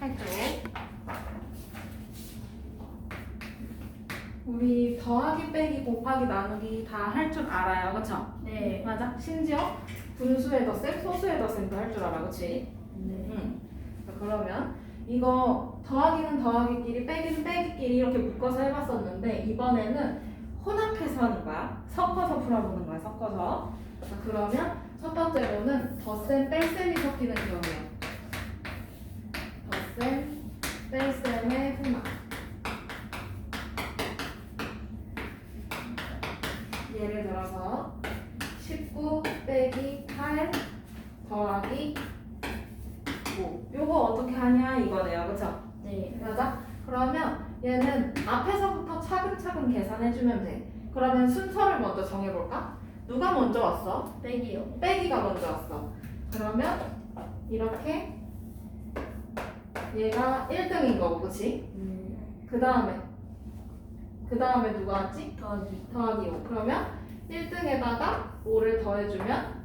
8쪽. 우리 더하기 빼기 곱하기 나누기 다 할 줄 알아요, 그쵸? 네. 맞아? 심지어 분수의 덧셈, 소수의 덧셈도 할 줄 알아, 그치? 네. 응. 그러면 이거 더하기는 더하기끼리 빼기는 빼기끼리 이렇게 묶어서 해봤었는데 이번에는 혼합해서 하는 거야. 섞어서 풀어보는 거야, 섞어서. 자, 그러면 첫 번째로는 덧셈, 뺄셈이 섞이는 경우야. 덧셈, 뺄셈의 혼합. 예를 들어서 19 빼기 8 더하기 5. 요거 어떻게 하냐 이거네요, 그쵸? 네. 맞아? 그러면 얘는 앞에서부터 차근차근 계산해주면 돼. 그러면 순서를 먼저 정해볼까? 누가 먼저 왔어? 빼기요. 빼기가 먼저 왔어. 그러면 이렇게 얘가 1등인 거고, 그치? 그 다음에 누가 왔지? 더하기. 더하기 5. 그러면 1등에다가 5를 더해주면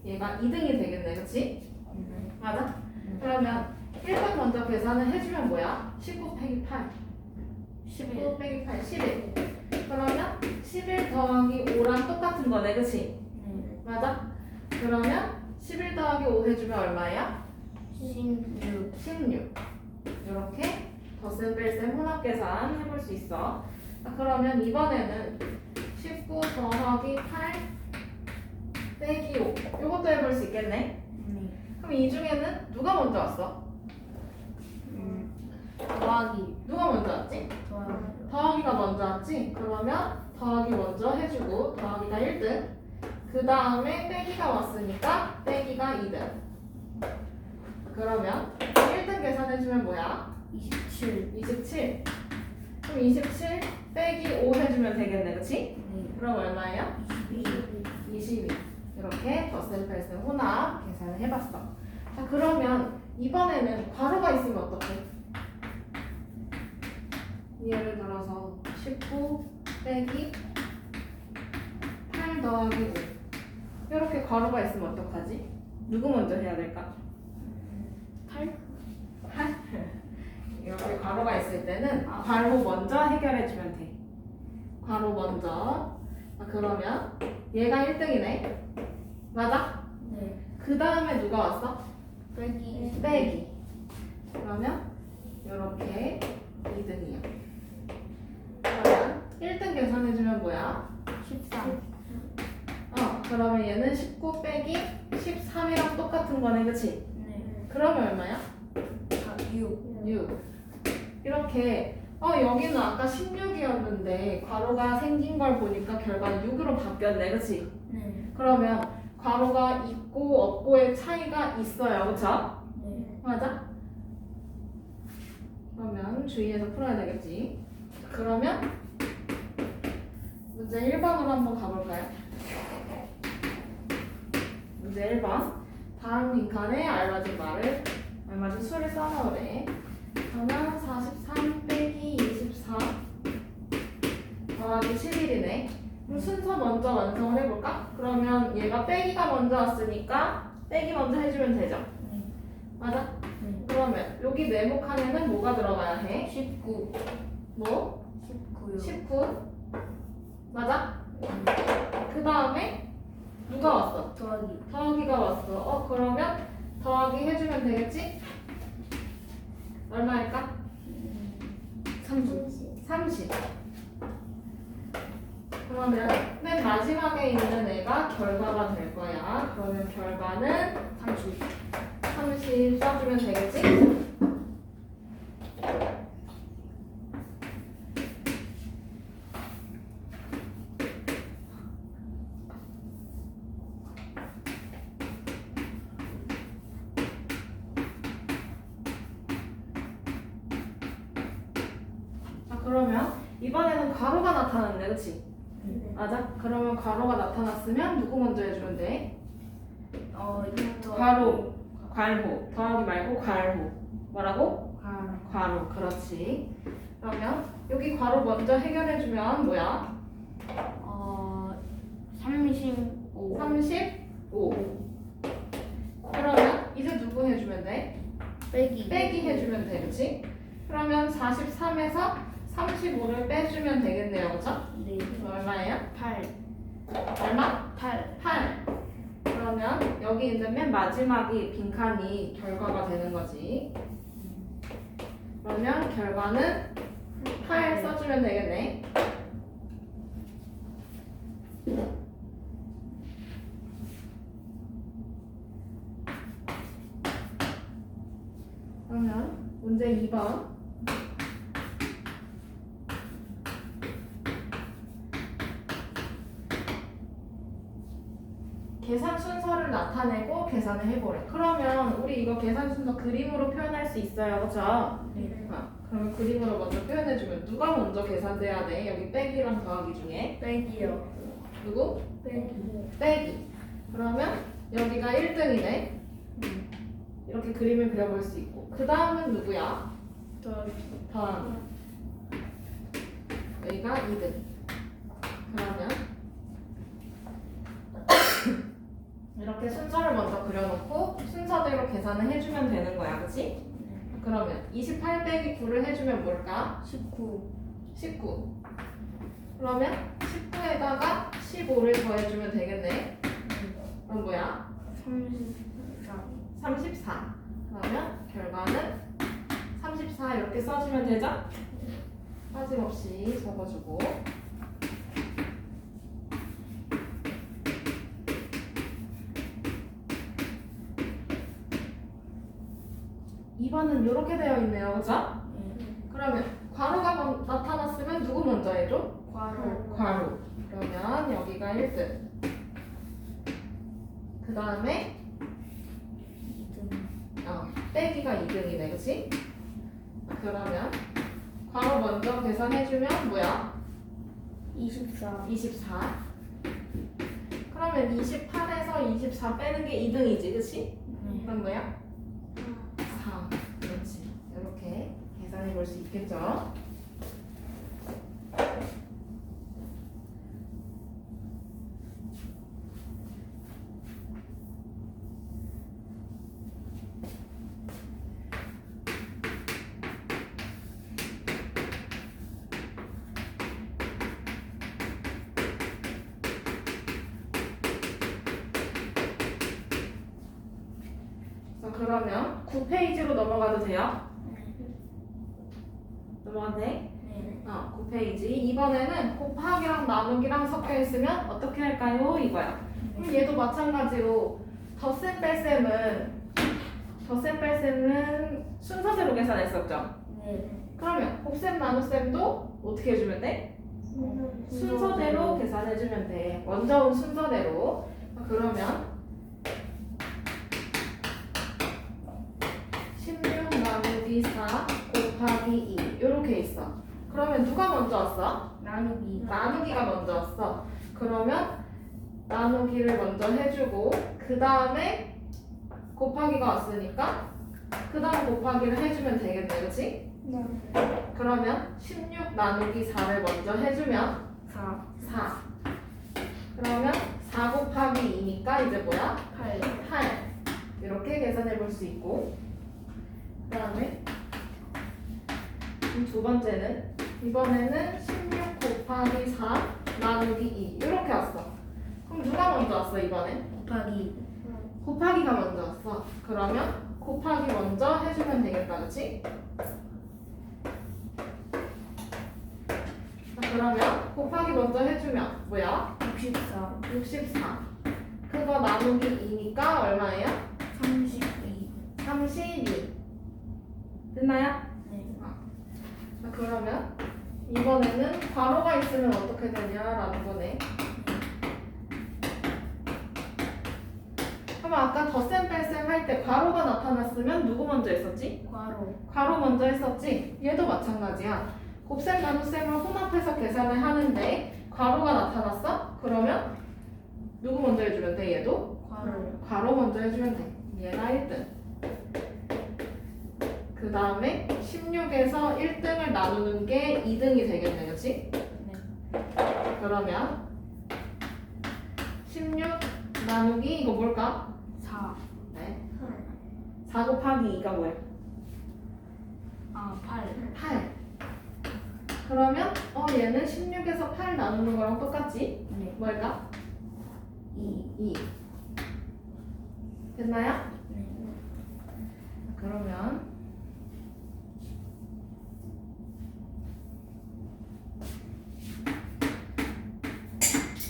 얘가 2등이 되겠네, 그치? 맞아? 그러면 1등 먼저 계산을 해주면 뭐야? 19 빼기 8. 19 11. 빼기 8, 11. 그러면 11 더하기 5랑 똑같은 거네, 그치? 맞아? 그러면 11 더하기 5 해주면 얼마야? 16. 16. 이렇게 덧셈 뺄셈 혼합 계산 해볼 수 있어. 자, 그러면 이번에는 19 더하기 8 빼기 5. 이것도 해볼 수 있겠네. 그럼 이 중에는 누가 먼저 왔어? 더하기. 누가 먼저 왔지? 더하기. 더하기가 먼저 왔지? 그러면 더하기 먼저 해주고 더하기가 1등. 그 다음에 빼기가 왔으니까 빼기가 2등. 그러면 1등 계산해주면 뭐야? 27. 27. 그럼 27 빼기 5 해주면 되겠네, 그치? 네. 그럼 얼마예요? 22. 이렇게 덧셈 뺄셈 혼합 계산을 해봤어. 자, 그러면 이번에는 괄호가 있으면 어떡해? 예를 들어서 19 빼기 8 더하기 5. 이렇게 괄호가 있으면 어떡하지? 누구 먼저 해야 될까? 8. 8? 이렇게 괄호가 있을 때는 괄호 먼저 해결해주면 돼. 괄호 먼저. 자, 그러면 얘가 1등이네. 맞아? 네. 그 다음에 누가 왔어? 빼기. 빼기. 그러면 이렇게 2등이야. 그러면 1등 계산해주면 뭐야? 13. 그러면 얘는 19 빼기 13이랑 똑같은 거네, 그치? 네. 그러면 얼마야? 6. 6. 이렇게 여기는 아까 16이었는데 괄호가 생긴 걸 보니까 결과 6으로 바뀌었네, 그치? 네. 그러면 괄호가 있고 없고의 차이가 있어요, 그쵸? 네. 맞아? 그러면 주의해서 풀어야 되겠지. 그러면 문제 1번으로 한번 가볼까요? 문제 1번. 다음 빈칸에 알맞은 말을 알맞은 수를 써넣으래. 그러면 43 빼기 24 더하기 11이네. 그럼 순서 먼저 완성을 해볼까? 그러면 얘가 빼기가 먼저 왔으니까 빼기 먼저 해주면 되죠. 네. 맞아? 네. 그러면 여기 네모 칸에는 뭐가 들어가야 해? 19. 뭐? 19요. 19. 맞아? 그 다음에 누가 왔어? 더하기. 더하기가 왔어. 그러면 더하기 해주면 되겠지? 얼마일까? 30. 30. 그러면 맨 마지막에 있는 애가 결과가 될 거야. 그러면 결과는 30. 30 써주면 되겠지? 자, 그러면 이번에는 괄호가 나타났네, 그치? 네. 맞아? 그러면 괄호가 나타났으면 누구 먼저 해주면 돼? 더. 괄호, 괄호. 더하기 말고 괄호. 뭐라고? 괄호. 괄호. 그렇지. 그러면 여기 괄호 먼저 해결해주면 뭐야? 35. 35. 그러면 이제 누구 해주면 돼? 빼기 해주면 돼, 그치? 그러면 43에서 35를 빼주면 되겠네요, 그쵸? 네. 얼마예요? 8 얼마? 8 8. 그러면 여기 이제 맨 마지막이 빈칸이 결과가 되는 거지. 그러면 결과는 8 써주면 되겠네. 그러면 문제 2번. 계산 순서를 나타내고 계산을 해보래. 그러면 우리 이거 계산 순서 그림으로 표현할 수 있어요, 그쵸? 네. 그러면 그림으로 먼저 표현해주면 누가 먼저 계산돼야 돼? 여기 빼기랑 더하기 중에 빼기요. 누구? 빼기 빼기. 그러면 여기가 1등이네. 이렇게 그림을 그려볼 수 있고 그 다음은 누구야? 더하기 더하기. 여기가 2등. 그러면 이렇게 순서를 먼저 그려놓고 순서대로 계산을 해주면 되는 거야, 그치? 그러면 28 빼기 9를 해주면 뭘까? 19 19. 그러면 19에다가 15를 더해주면 되겠네. 그럼 뭐야? 34 34. 그러면 결과는 34 이렇게 써주면 되죠? 빠짐없이 적어주고. 이번은 이렇게 되어 있네요, 그죠? 그러면 괄호가 나타났으면 누구 먼저 해줘? 괄호 괄호. 그러면 여기가 1등. 그 다음에 2등 빼기가 2등이네, 그치? 그러면 괄호 먼저 계산해주면 뭐야? 24 24. 그러면 28에서 24 빼는 게 2등이지, 그치? 그럼 뭐야? 4. 그렇지. 이렇게 계산해 볼 수 있겠죠? 자, 그러면 9페이지로 넘어가도 돼요? 넘어가도 돼? 네. 9페이지. 이번에는 곱하기랑 나누기랑 섞여 있으면 어떻게 할까요? 이거야. 그럼 얘도 마찬가지로 덧셈 뺄셈은 순서대로 계산했었죠? 네. 그러면 곱셈 나눗셈도 어떻게 해주면 돼? 순서대로 계산해주면 돼. 먼저 온 순서대로. 그러면 16 나누기 4 곱하기 2 이렇게 있어. 그러면 누가 먼저 왔어? 나누기 나누기가 먼저 왔어. 그러면 나누기를 먼저 해주고 그 다음에 곱하기가 왔으니까 그 다음 곱하기를 해주면 되겠네, 그치? 네. 그러면 16 나누기 4를 먼저 해주면 4 4. 그러면 4 곱하기 2니까 이제 뭐야? 8 8. 이렇게 계산해 볼 수 있고 그 다음에 두 번째는 이번에는 16 곱하기 4 나누기 2 이렇게 왔어. 그럼 누가 먼저 왔어 이번엔? 곱하기 곱하기가 먼저 왔어. 그러면 곱하기 먼저 해주면 되겠다, 그치? 자, 그러면 곱하기 먼저 해주면 뭐야? 64 64. 그거 나누기 2니까 얼마예요? 32 32. 됐나요? 네. 자, 그러면 이번에는 괄호가 있으면 어떻게 되냐라는 거네. 그럼 아까 덧셈 뺄셈 할 때 괄호가 나타났으면 누구 먼저 했었지? 괄호 괄호 먼저 했었지? 얘도 마찬가지야. 곱셈 나눗셈을 혼합해서 계산을 하는데 괄호가 나타났어? 그러면 누구 먼저 해주면 돼? 얘도? 괄호 괄호 먼저 해주면 돼. 얘가 1등. 그 다음에 16에서 1등을 나누는 게 2등이 되겠네, 그치? 네. 그러면 16 나누기 이거 뭘까? 4 네. 4 곱하기 2가 뭐야? 아, 8. 8. 그러면 얘는 16에서 8 나누는 거랑 똑같지? 네. 뭘까? 2. 2. 됐나요? 네. 그러면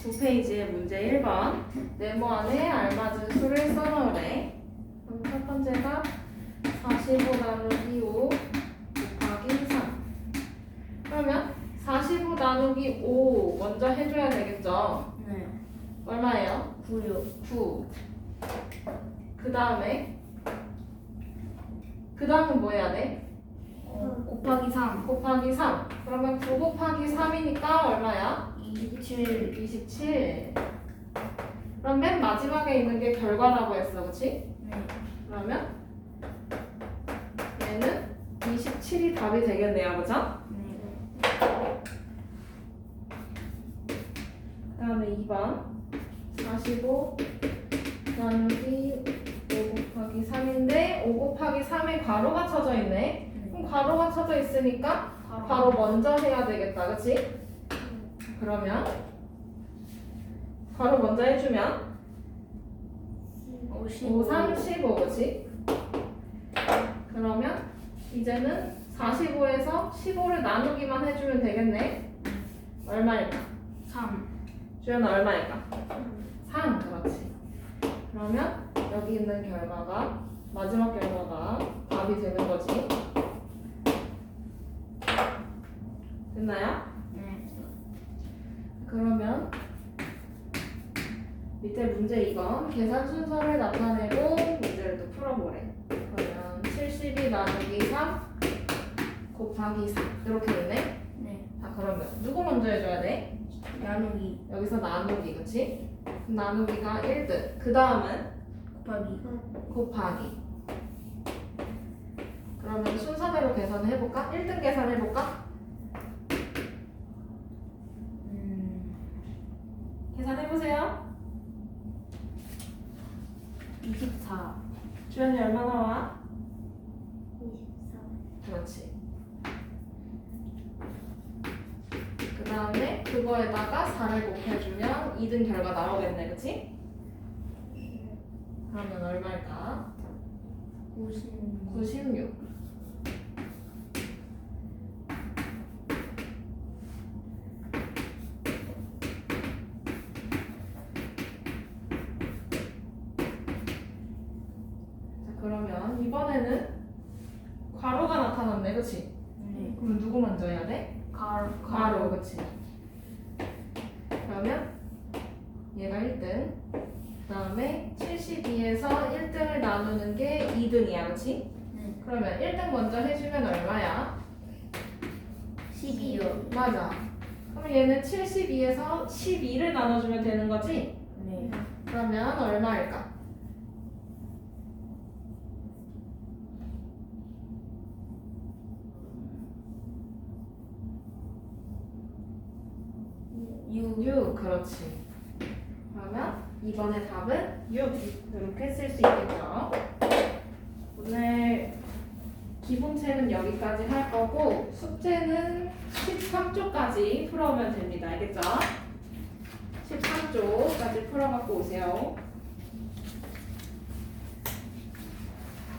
구 페이지의 문제 1번 네모 안에 알맞은 수를 써넣으래. 그럼 첫 번째가 45 나누기 5 곱하기 3. 그러면 45 나누기 5 먼저 해줘야 되겠죠? 네. 얼마예요? 9요. 9. 그 다음에 그 다음은 뭐 해야 돼? 곱하기 3. 곱하기 3. 그러면 9 곱하기 3이니까 얼마야? 27. 27. 그럼 맨 마지막에 있는 게 결과라고 했어, 그치? 네. 그러면 얘는 27이 답이 되겠네요, 그죠? 네. 그 다음에 2번 45 나누기 5 곱하기 3인데 5 곱하기 3에 괄호가 쳐져 있네. 그럼 괄호가 쳐져 있으니까 바로 먼저 해야 되겠다, 그치? 그러면 괄호 먼저 해주면 5, 3, 15, 그치? 그러면 이제는 45에서 15를 나누기만 해주면 되겠네. 얼마일까? 3. 주연은 얼마일까? 3, 그렇지. 그러면 여기 있는 결과가 마지막 결과가 답이 되는 거지. 됐나요? 네. 그러면 밑에 문제 2번 계산 순서를 나타내고 문제를 또 풀어보래. 그러면 72 나누기 3 곱하기 4 이렇게 되네. 네. 자, 그러면 누구 먼저 해줘야 돼? 나누기. 여기서 나누기, 그치? 그럼 나누기가 1등. 그 다음은 곱하기. 곱하기. 그러면 순서대로 계산을 해볼까? 1등 계산해볼까? 계산해보세요. 24. 주연이 얼마 나와? 24. 그렇지. 그 다음에 그거에다가 4를 곱해주면 2등 결과 나오겠네, 그치? 그러면 얼마일까? 96. 자, 그러면 이번에는 괄호가 나타났네, 그치? 네. 그럼 누구 먼저 해야 돼? 괄호, 그치? 그러면 얘가 1등. 그 다음에 72에서 1등을 나누는 게 2등이야, 그치? 네. 그러면 1등 먼저 해주면 얼마야? 12요. 맞아. 그럼 얘는 72에서 12를 나눠주면 되는 거지? 네. 그러면 얼마일까? 육. 6, 그렇지. 그러면 이번에 답은 6 이렇게 쓸 수 있겠죠. 오늘 기본체는 여기까지 할 거고 숙제는 13쪽까지 풀어오면 됩니다. 알겠죠? 13쪽까지 풀어갖고 오세요.